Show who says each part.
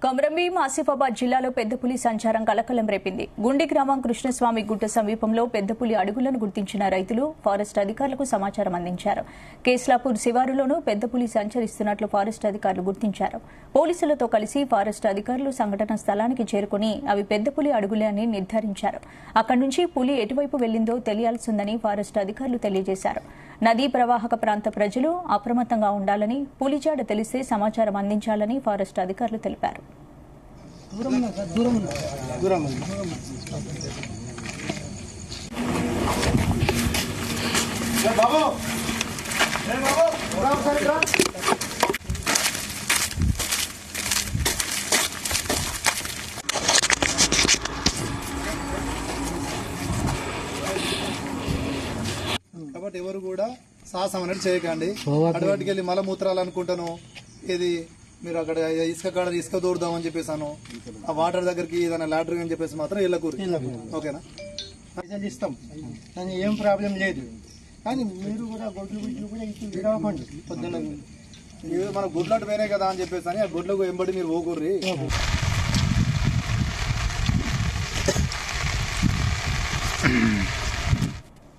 Speaker 1: కొమరంభీం ఆసిఫాబాద్ జిల్లాలో పెద్దపులి సంచారం కలకలం రేపింది. గుండి గ్రామం కృష్ణస్వామి గుట్ట సమీపంలో పెద్దపులి అడుగులను గుర్తించిన రైతులు ఫారెస్ట్ అధికారులకు సమాచారం అందించారు. కేస్లాపూర్ శివారులోనూ పెద్దపులి సంచరిస్తున్నట్లు ఫారెస్ట్ అధికారులు గుర్తించారు. పోలీసులతో కలిసి ఫారెస్ట్ అధికారులు సంఘటన స్థలానికి చేరుకుని అవి పెద్దపులి అడుగులే అని నిర్ధారించారు. అక్కడి నుంచి పులి ఎటువైపు వెళ్లిందో తెలియాల్సిందని ఫారెస్ట్ అధికారులు తెలియజేశారు. నదీ ప్రవాహక ప్రాంత ప్రజలు అప్రమత్తంగా ఉండాలని, పులిజాడ తెలిస్తే సమాచారం అందించాలని ఫారెస్ట్ అధికారులు తెలిపారు.
Speaker 2: కాబట్టి ఎవరు కూడా సాహసం అనేది చేయకండి. అటువాటికి వెళ్ళి మలమూత్రాలు అనుకుంటాను, ఇది మీరు అక్కడ ఇసుక కాడ ఇసుక దూరుదామని చెప్పేసాను, ఆ వాటర్ దగ్గరికి ఏదైనా లాటరీ అని చెప్పేసి మాత్రం వెళ్ళకూరు. ఓకేనా?
Speaker 3: పైసలు ఇస్తాం, కానీ ఏం ప్రాబ్లం లేదు. కానీ మీరు కూడా గొడ్లు కూడా ఇవ్వండి.
Speaker 2: పొద్దున్న మన గుడ్లట్టు వేరే కదా అని చెప్పేసి అని ఆ గుడ్లకు వెంబడి మీరు పోకూర్రి.